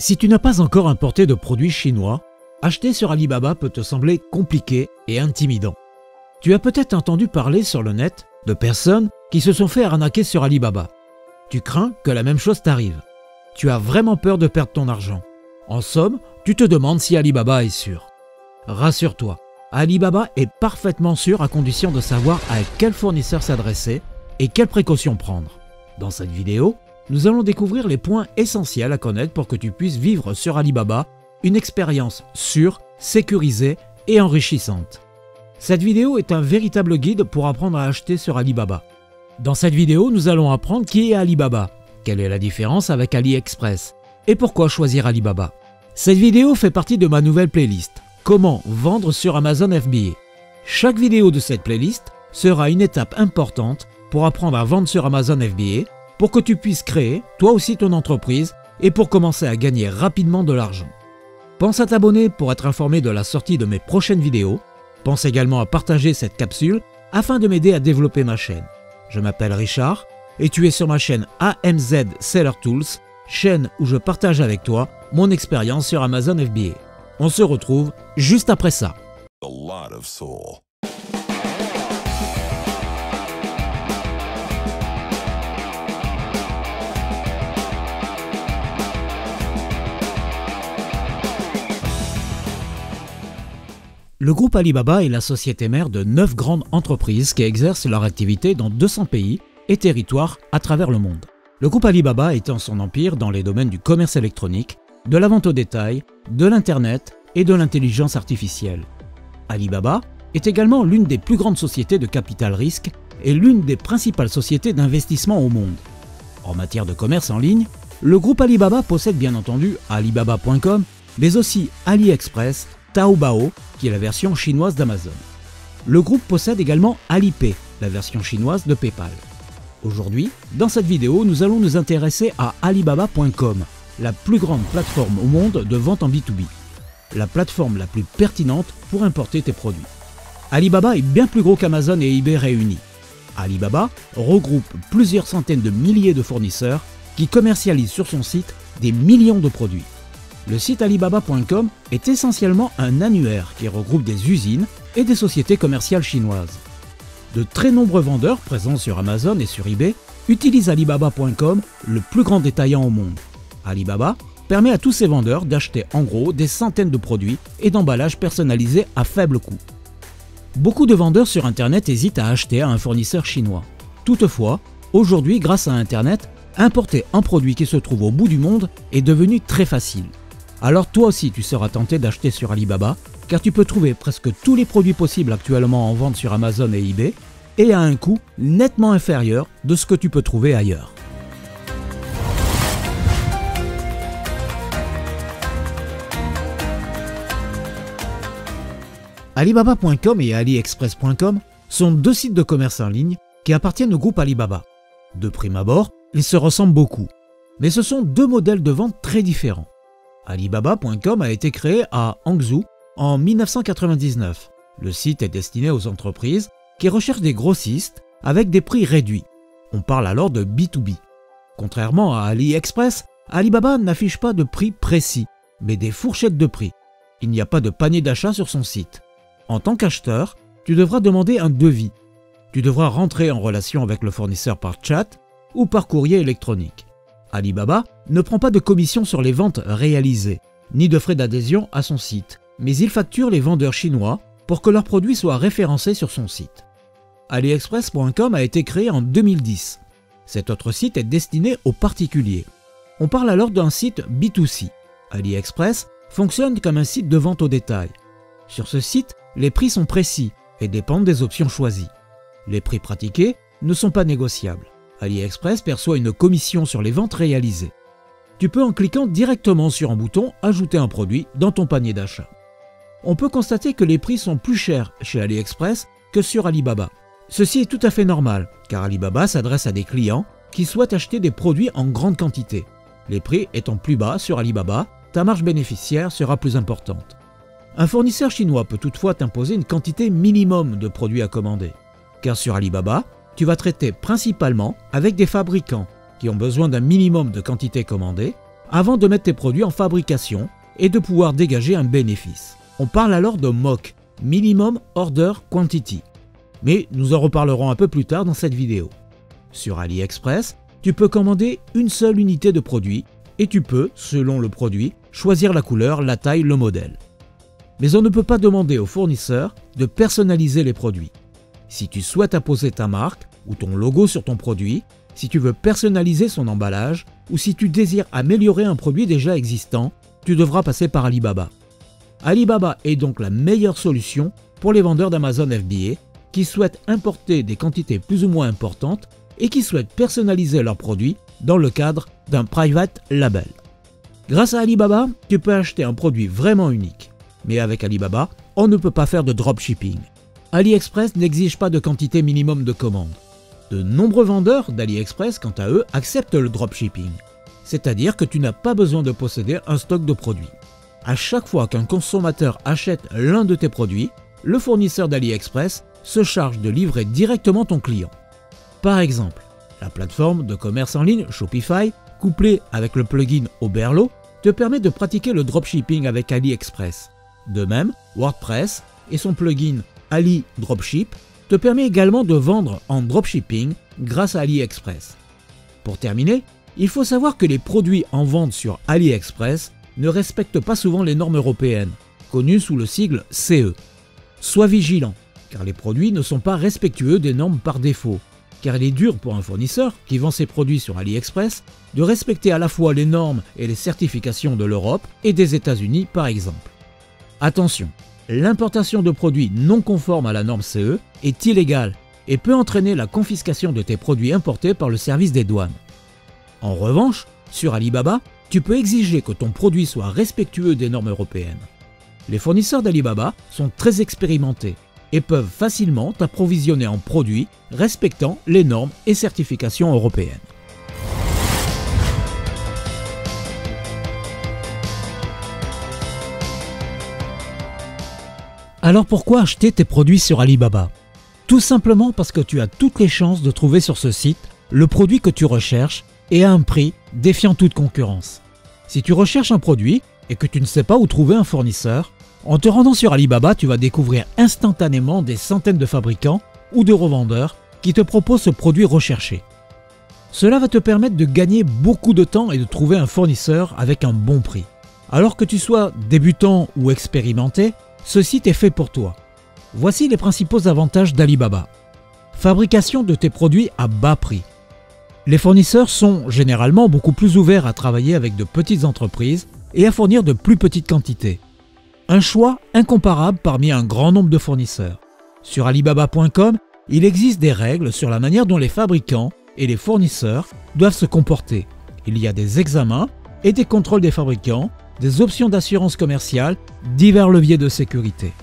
Si tu n'as pas encore importé de produits chinois, acheter sur Alibaba peut te sembler compliqué et intimidant. Tu as peut-être entendu parler sur le net de personnes qui se sont fait arnaquer sur Alibaba. Tu crains que la même chose t'arrive. Tu as vraiment peur de perdre ton argent. En somme, tu te demandes si Alibaba est sûr. Rassure-toi, Alibaba est parfaitement sûr à condition de savoir à quel fournisseur s'adresser et quelles précautions prendre. Dans cette vidéo, nous allons découvrir les points essentiels à connaître pour que tu puisses vivre sur Alibaba une expérience sûre, sécurisée et enrichissante. Cette vidéo est un véritable guide pour apprendre à acheter sur Alibaba. Dans cette vidéo, nous allons apprendre qui est Alibaba, quelle est la différence avec AliExpress et pourquoi choisir Alibaba. Cette vidéo fait partie de ma nouvelle playlist « Comment vendre sur Amazon FBA ». Chaque vidéo de cette playlist sera une étape importante pour apprendre à vendre sur Amazon FBA, pour que tu puisses créer toi aussi ton entreprise et pour commencer à gagner rapidement de l'argent. Pense à t'abonner pour être informé de la sortie de mes prochaines vidéos. Pense également à partager cette capsule afin de m'aider à développer ma chaîne. Je m'appelle Richard et tu es sur ma chaîne AMZ Seller Tools, chaîne où je partage avec toi mon expérience sur Amazon FBA. On se retrouve juste après ça. Le groupe Alibaba est la société mère de 9 grandes entreprises qui exercent leur activité dans 200 pays et territoires à travers le monde. Le groupe Alibaba étend son empire dans les domaines du commerce électronique, de la vente au détail, de l'Internet et de l'intelligence artificielle. Alibaba est également l'une des plus grandes sociétés de capital risque et l'une des principales sociétés d'investissement au monde. En matière de commerce en ligne, le groupe Alibaba possède bien entendu Alibaba.com, mais aussi AliExpress, Taobao, qui est la version chinoise d'Amazon. Le groupe possède également Alipay, la version chinoise de PayPal. Aujourd'hui, dans cette vidéo, nous allons nous intéresser à Alibaba.com, la plus grande plateforme au monde de vente en B2B, la plateforme la plus pertinente pour importer tes produits. Alibaba est bien plus gros qu'Amazon et eBay réunis. Alibaba regroupe plusieurs centaines de milliers de fournisseurs qui commercialisent sur son site des millions de produits. Le site Alibaba.com est essentiellement un annuaire qui regroupe des usines et des sociétés commerciales chinoises. De très nombreux vendeurs présents sur Amazon et sur eBay utilisent Alibaba.com, le plus grand détaillant au monde. Alibaba permet à tous ces vendeurs d'acheter en gros des centaines de produits et d'emballages personnalisés à faible coût. Beaucoup de vendeurs sur Internet hésitent à acheter à un fournisseur chinois. Toutefois, aujourd'hui, grâce à Internet, importer un produit qui se trouve au bout du monde est devenu très facile. Alors toi aussi tu seras tenté d'acheter sur Alibaba car tu peux trouver presque tous les produits possibles actuellement en vente sur Amazon et eBay et à un coût nettement inférieur de ce que tu peux trouver ailleurs. Alibaba.com et AliExpress.com sont deux sites de commerce en ligne qui appartiennent au groupe Alibaba. De prime abord, ils se ressemblent beaucoup, mais ce sont deux modèles de vente très différents. Alibaba.com a été créé à Hangzhou en 1999. Le site est destiné aux entreprises qui recherchent des grossistes avec des prix réduits. On parle alors de B2B. Contrairement à AliExpress, Alibaba n'affiche pas de prix précis, mais des fourchettes de prix. Il n'y a pas de panier d'achat sur son site. En tant qu'acheteur, tu devras demander un devis. Tu devras rentrer en relation avec le fournisseur par chat ou par courrier électronique. Alibaba ne prend pas de commission sur les ventes réalisées, ni de frais d'adhésion à son site, mais il facture les vendeurs chinois pour que leurs produits soient référencés sur son site. AliExpress.com a été créé en 2010. Cet autre site est destiné aux particuliers. On parle alors d'un site B2C. AliExpress fonctionne comme un site de vente au détail. Sur ce site, les prix sont précis et dépendent des options choisies. Les prix pratiqués ne sont pas négociables. AliExpress perçoit une commission sur les ventes réalisées. Tu peux en cliquant directement sur un bouton « Ajouter un produit » dans ton panier d'achat. On peut constater que les prix sont plus chers chez AliExpress que sur Alibaba. Ceci est tout à fait normal, car Alibaba s'adresse à des clients qui souhaitent acheter des produits en grande quantité. Les prix étant plus bas sur Alibaba, ta marge bénéficiaire sera plus importante. Un fournisseur chinois peut toutefois t'imposer une quantité minimum de produits à commander, car sur Alibaba, tu vas traiter principalement avec des fabricants qui ont besoin d'un minimum de quantité commandée avant de mettre tes produits en fabrication et de pouvoir dégager un bénéfice. On parle alors de MOQ, Minimum Order Quantity. Mais nous en reparlerons un peu plus tard dans cette vidéo. Sur AliExpress, tu peux commander une seule unité de produit et tu peux, selon le produit, choisir la couleur, la taille, le modèle. Mais on ne peut pas demander au fournisseur de personnaliser les produits. Si tu souhaites apposer ta marque ou ton logo sur ton produit, si tu veux personnaliser son emballage ou si tu désires améliorer un produit déjà existant, tu devras passer par Alibaba. Alibaba est donc la meilleure solution pour les vendeurs d'Amazon FBA qui souhaitent importer des quantités plus ou moins importantes et qui souhaitent personnaliser leurs produits dans le cadre d'un private label. Grâce à Alibaba, tu peux acheter un produit vraiment unique. Mais avec Alibaba, on ne peut pas faire de dropshipping. AliExpress n'exige pas de quantité minimum de commandes. De nombreux vendeurs d'AliExpress, quant à eux, acceptent le dropshipping. C'est-à-dire que tu n'as pas besoin de posséder un stock de produits. À chaque fois qu'un consommateur achète l'un de tes produits, le fournisseur d'AliExpress se charge de livrer directement ton client. Par exemple, la plateforme de commerce en ligne Shopify, couplée avec le plugin Oberlo, te permet de pratiquer le dropshipping avec AliExpress. De même, WordPress et son plugin Ali Dropship te permet également de vendre en dropshipping grâce à AliExpress. Pour terminer, il faut savoir que les produits en vente sur AliExpress ne respectent pas souvent les normes européennes, connues sous le sigle CE. Sois vigilant, car les produits ne sont pas respectueux des normes par défaut, car il est dur pour un fournisseur qui vend ses produits sur AliExpress de respecter à la fois les normes et les certifications de l'Europe et des États-Unis par exemple. Attention, l'importation de produits non conformes à la norme CE est illégale et peut entraîner la confiscation de tes produits importés par le service des douanes. En revanche, sur Alibaba, tu peux exiger que ton produit soit respectueux des normes européennes. Les fournisseurs d'Alibaba sont très expérimentés et peuvent facilement t'approvisionner en produits respectant les normes et certifications européennes. Alors pourquoi acheter tes produits sur Alibaba? Tout simplement parce que tu as toutes les chances de trouver sur ce site le produit que tu recherches et à un prix défiant toute concurrence. Si tu recherches un produit et que tu ne sais pas où trouver un fournisseur, en te rendant sur Alibaba, tu vas découvrir instantanément des centaines de fabricants ou de revendeurs qui te proposent ce produit recherché. Cela va te permettre de gagner beaucoup de temps et de trouver un fournisseur avec un bon prix. Alors que tu sois débutant ou expérimenté, ce site est fait pour toi. Voici les principaux avantages d'Alibaba. Fabrication de tes produits à bas prix. Les fournisseurs sont généralement beaucoup plus ouverts à travailler avec de petites entreprises et à fournir de plus petites quantités. Un choix incomparable parmi un grand nombre de fournisseurs. Sur Alibaba.com, il existe des règles sur la manière dont les fabricants et les fournisseurs doivent se comporter. Il y a des examens et des contrôles des fabricants, des options d'assurance commerciale, divers leviers de sécurité.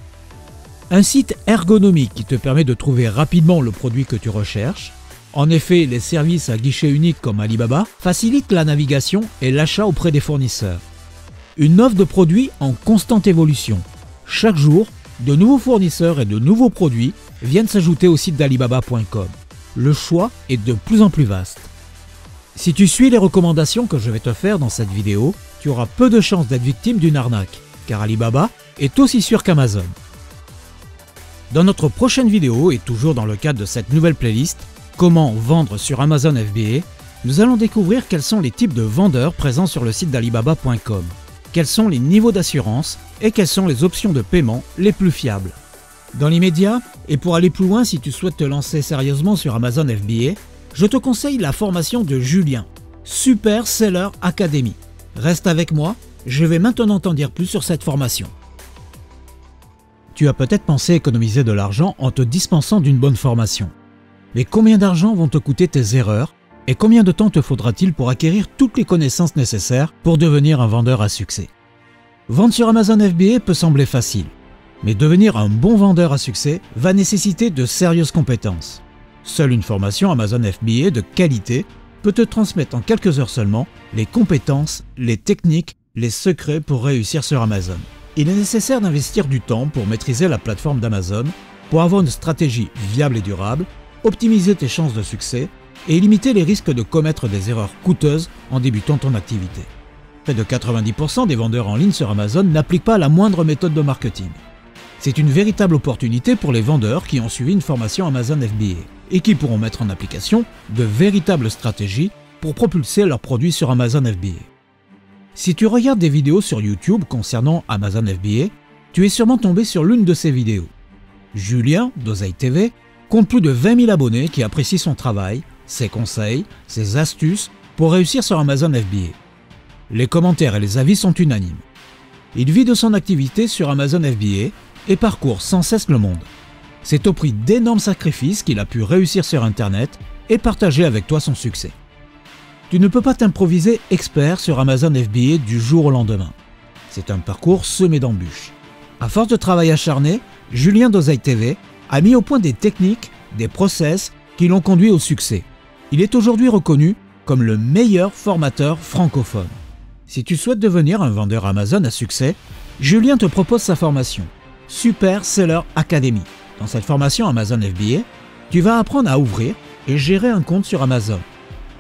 Un site ergonomique qui te permet de trouver rapidement le produit que tu recherches. En effet, les services à guichet unique comme Alibaba facilitent la navigation et l'achat auprès des fournisseurs. Une offre de produits en constante évolution. Chaque jour, de nouveaux fournisseurs et de nouveaux produits viennent s'ajouter au site d'Alibaba.com. Le choix est de plus en plus vaste. Si tu suis les recommandations que je vais te faire dans cette vidéo, tu auras peu de chances d'être victime d'une arnaque, car Alibaba est aussi sûr qu'Amazon. Dans notre prochaine vidéo, et toujours dans le cadre de cette nouvelle playlist, Comment vendre sur Amazon FBA, nous allons découvrir quels sont les types de vendeurs présents sur le site d'Alibaba.com, quels sont les niveaux d'assurance et quelles sont les options de paiement les plus fiables. Dans l'immédiat, et pour aller plus loin si tu souhaites te lancer sérieusement sur Amazon FBA, je te conseille la formation de Julien, Super Seller Academy. Reste avec moi, je vais maintenant t'en dire plus sur cette formation. Tu as peut-être pensé économiser de l'argent en te dispensant d'une bonne formation. Mais combien d'argent vont te coûter tes erreurs et combien de temps te faudra-t-il pour acquérir toutes les connaissances nécessaires pour devenir un vendeur à succès? Vendre sur Amazon FBA peut sembler facile, mais devenir un bon vendeur à succès va nécessiter de sérieuses compétences. Seule une formation Amazon FBA de qualité peut te transmettre en quelques heures seulement les compétences, les techniques, les secrets pour réussir sur Amazon. Il est nécessaire d'investir du temps pour maîtriser la plateforme d'Amazon, pour avoir une stratégie viable et durable, optimiser tes chances de succès et limiter les risques de commettre des erreurs coûteuses en débutant ton activité. Près de 90% des vendeurs en ligne sur Amazon n'appliquent pas la moindre méthode de marketing. C'est une véritable opportunité pour les vendeurs qui ont suivi une formation Amazon FBA et qui pourront mettre en application de véritables stratégies pour propulser leurs produits sur Amazon FBA. Si tu regardes des vidéos sur YouTube concernant Amazon FBA, tu es sûrement tombé sur l'une de ces vidéos. Julien, d'Oseille TV, compte plus de 20 000 abonnés qui apprécient son travail, ses conseils, ses astuces pour réussir sur Amazon FBA. Les commentaires et les avis sont unanimes. Il vit de son activité sur Amazon FBA et parcourt sans cesse le monde. C'est au prix d'énormes sacrifices qu'il a pu réussir sur Internet et partager avec toi son succès. Tu ne peux pas t'improviser expert sur Amazon FBA du jour au lendemain. C'est un parcours semé d'embûches. À force de travail acharné, Julien d'Oseille TV a mis au point des techniques, des process qui l'ont conduit au succès. Il est aujourd'hui reconnu comme le meilleur formateur francophone. Si tu souhaites devenir un vendeur Amazon à succès, Julien te propose sa formation Super Seller Academy. Dans cette formation Amazon FBA, tu vas apprendre à ouvrir et gérer un compte sur Amazon,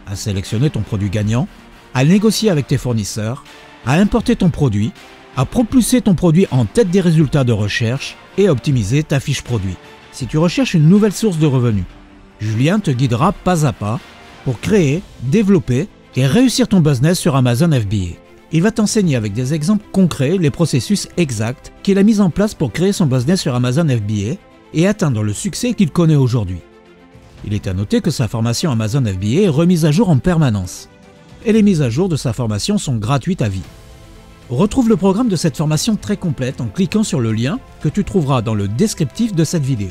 à sélectionner ton produit gagnant, à négocier avec tes fournisseurs, à importer ton produit, à propulser ton produit en tête des résultats de recherche et à optimiser ta fiche produit. Si tu recherches une nouvelle source de revenus, Julien te guidera pas à pas pour créer, développer et réussir ton business sur Amazon FBA. Il va t'enseigner avec des exemples concrets les processus exacts qu'il a mis en place pour créer son business sur Amazon FBA et atteindre le succès qu'il connaît aujourd'hui. Il est à noter que sa formation Amazon FBA est remise à jour en permanence. Et les mises à jour de sa formation sont gratuites à vie. Retrouve le programme de cette formation très complète en cliquant sur le lien que tu trouveras dans le descriptif de cette vidéo.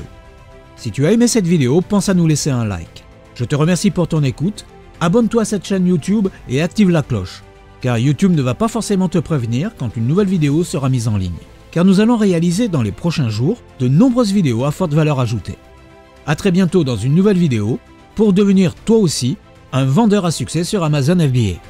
Si tu as aimé cette vidéo, pense à nous laisser un like. Je te remercie pour ton écoute, abonne-toi à cette chaîne YouTube et active la cloche, car YouTube ne va pas forcément te prévenir quand une nouvelle vidéo sera mise en ligne, car nous allons réaliser dans les prochains jours de nombreuses vidéos à forte valeur ajoutée. A très bientôt dans une nouvelle vidéo pour devenir toi aussi un vendeur à succès sur Amazon FBA.